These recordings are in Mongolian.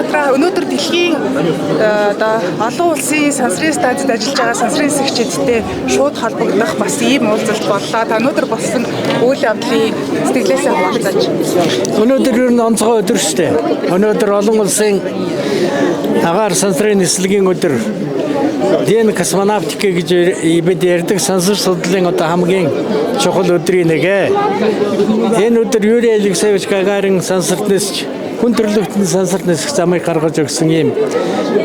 За өнөөдөр дэлхийн одоо олон улсын сансрын станцид ажиллаж байгаа сансрын хэсэгчдтэй шууд холбогдох бас ийм уулзалт боллоо. Та өнөөдөр болсон үйл явдлын сэтгэлээсээ хуваалцаач. Өнөөдөр ер нь онцгой өдөр шүү дээ. Өнөөдөр олон улсын агаар сансрын нислэгийн өдөр. Дэн космонавтик гэж бид ярьдаг сансар судлалын одоо хамгийн чухал өдрийн нэг. Энэ өдөр Юрий Алексеевич Гагарин сансарт нисч хүн төрөлхтний сансарт нисэх замыг гаргаж өгсөн юм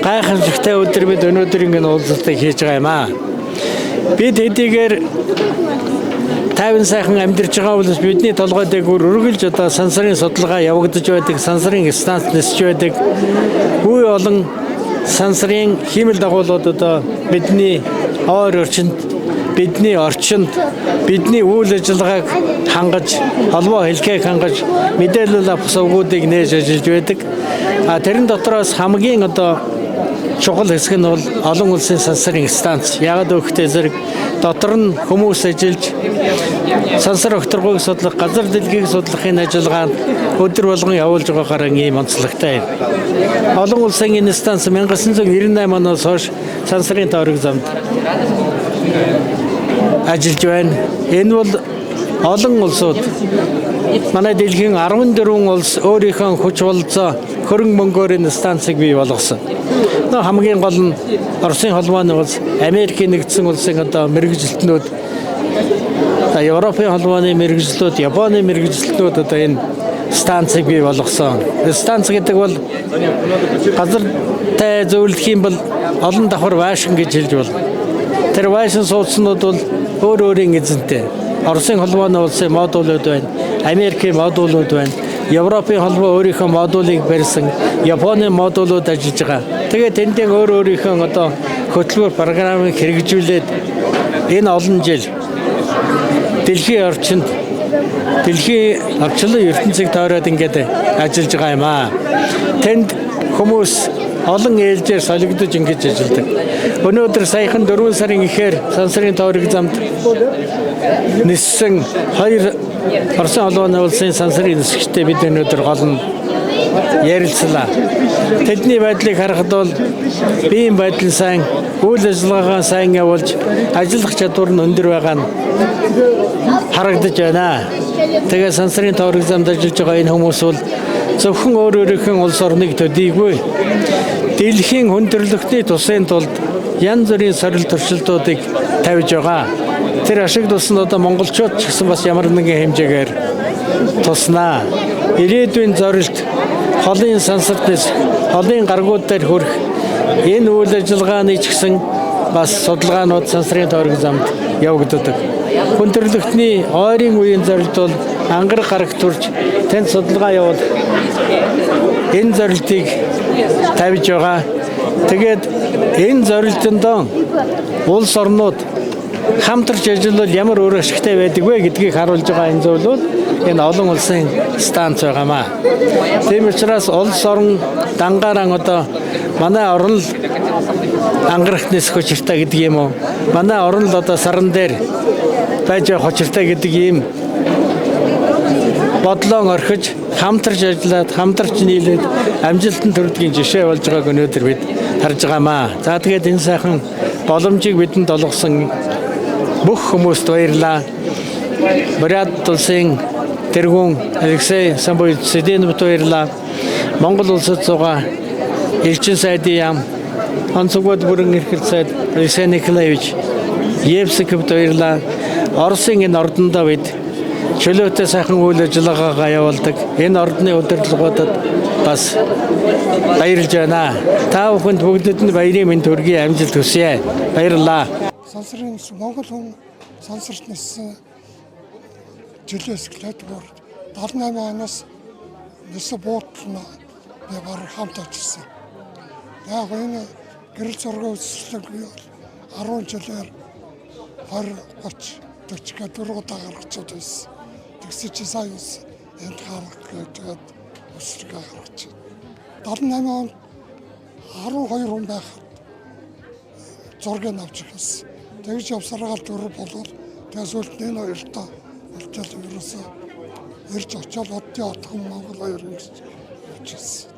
гайхамшигтай өдөр бид өнөөдөр ингэ уулзалтыг хийж байгаа юм аа. Бид хэдийгээр тайван сайхан амьдарч байгаа бол бидний толгой дээгүүр үргэлж одоо сансарын судалгаа явагдаж байдаг, сансарын станц нисэж байдаг. Үе олон сансрын хиймэл дагуулууд одоо бидний ойр орчинд, бидний орчинд, бидний үйл ажиллагааг хангаж, холбоо хэлхээг хангаж, мэдээлэл авахсуудыг нээж ажиллаж байдаг. Тэрэн дотроос хамгийн одоо чухал хэсэг нь бол олон улсын сансрын станц. Яагаад гэвэл зэрэг дотор нь хүмүүс ажиллаж сансар огторгойг судлах, газар дэлхийг судлахын ажиллагаанд өдөр болгон явуулж байгаагаар ийм онцлогтой юм. Олон улсын энэ станц 1998 оноос хойш сансрын тойрог замд ажиллаж байна. Энэ бол олон улсууд манай дэлхийн 14 улс өөрийнхөө хүч бололцоо хөрөнгө мөнгөөр энэ станцыг бий болгосон. Хамгийн гол нь Оросын холбооны улс, Америкийн нэгдсэн улсын одоо мэргэжилтнүүд, Европын холбооны мэргэжлүүд, Японы мэргэжилтнүүд одоо энэ станцыг бий болгосон. Станц гэдэг бол газартай зөвлөх юм бол олон давхар вайшин гэж хэлж болно. Тэр вайшин суудснууд бол өөр өөрийн эзэнтэй. Оросын холбооны улсын модулууд байна, Америкийн модулууд байна, Европын холбоо өөрийнхөө модулыг барьсан, Японы модулууд ажиллаж байгаа. Тэгээд тэндээ өөр өөрийнхөө одоо хөтөлбөр програмыг хэрэгжүүлээд энэ олон жил дэлхийн орчинд, дэлхийн орчлон ертөнцийг тойроод ингээд ажиллаж байгаа юм аа. Тэнд хүмүүс олон ээлжээр солигдож ингэж ажилладаг. Өнөөдөр саяхан 4 сарын ихээр сансрын тойрог замд ниссэн 2 Оросын холбооны улсын сансрын нисгчтэй бид өнөөдөр гол нь ярилцлаа. Тэдний байдлыг харахад бол биеийн байдал сайн, үйл ажиллагаагаа сайн явуулж, ажиллах чадвар нь өндөр байгаа нь харагдаж байна. Тэгээ сансрын тойрог замд ажиллаж байгаа энэ хүмүүс бол зөвхөн өөр өөрийнхөө улс орныг төдийгүй дэлхийн хүн төрөлхтний тусын тулд янз бүрийн сорил туршилтуудыг тавьж байгаа. Тэр ашиг тусанд одоо монголчууд ч гэсэн бас ямар нэгэн хэмжээгээр туснаа. Ирээдүйн зорилт холын сансартнаас холын гаргууд дээр хүрэх энэ үйл ажиллагааны ч гэсэн бас судалгаанууд сансрын тойрог замд явагддаг. Хүн төрөлхтний ойрын үеийн зорилт бол ангар гарагт төрж тэнд судалгаа явуул энэ зорилтыг тавьж байгаа. Тэгээд энэ зорилтондоо улс орнууд хамтарч ажиллавал ямар өөр ашигтай байдаг вэ гэдгийг харуулж байгаа энэ зүйл бол энэ олон улсын станц байгаамаа. Тийм учраас улс орн дангаараа одоо манай орн л ангарахт нисэх учиртай гэдэг юм уу? Манай орн л одоо саран дээр байж явах учиртай гэдэг ийм бодлон орхиж хамтарч ажиллаад, хамтарч нийлээд амжилтанд хүрдгийн жишээ болж байгааг өнөөдөр бид харж байгаамаа. За тэгээд энэ сайхан боломжийг бидэнд олгосон бүх хүмүүст баярлалаа. Бурят улсын тэргүүн Алексей Самбуйцэдэнэвт баярлалаа. Монгол улсад суугаа элчин сайдын яам онцгойд бүрэн эрхэл сайд Алексей Николаевич Евсиковт баярлалаа. Оросын энэ ордондоо бид чөлөөтэй сайхан үйл ажиллагаагаа явуулдаг. Энэ ордны удирдлагуудад бас баярлж байна. Та бүхэнд бүгдэд нь баярын мэнд хүргэе, амжилт хүсье. Баярлалаа. Сансрын Монгол хүн сансарт ниссэн жилээс эхлээд 78 оноос ниссэн буудлын би бараг хамт ажилласан. Яг энэ гэрэл зургийн үсэлэг 10 жилээр 20, 30, 40 гэдэг дөрвөдөө гаргацаад байсан. Тэгсэн чи сая энд гарах гэдэг үсэлэг гаргаж. 78 онд 12 хүн байхад зургийг авч ирсэн. Тэгж явсараа дөрөв болвол тэгээс үлдэн энэ хоёртоо үлдэл ерөөсөө ирж очиод оддын отхон Монгол хоёр ингэж явчихсан.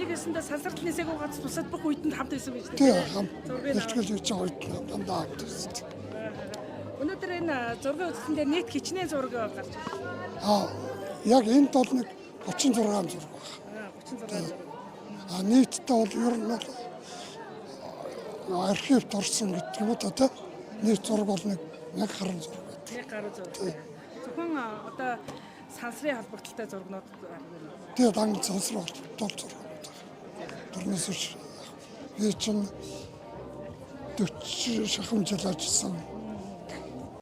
нэг хэсэндээ сансралт нисээгөө гац тусаад бүх үедэнд хамт байсан байж тий тээ. хам ихтгэл хийж байгаа үед дандаа хамт байсан. Өнөөдөр энэ зургийн үзлэн дээр нийт хичнээн зураг гарч байна. Яг энд бол нэг 36 зураг байна. 36 зураг. Нийтдээ бол ер нь архивд орсон гэдэг юм уу та нийт зураг бол нэг 1000 гаруй зураг байна. 1000 гаруй зураг. Зөвхөн одоо сансрын холбогдлолтой зургнууд Тэгээд англи сансрын холбогдол зургууд. Тэрнээс би чинь 40 шахам жил ажилласан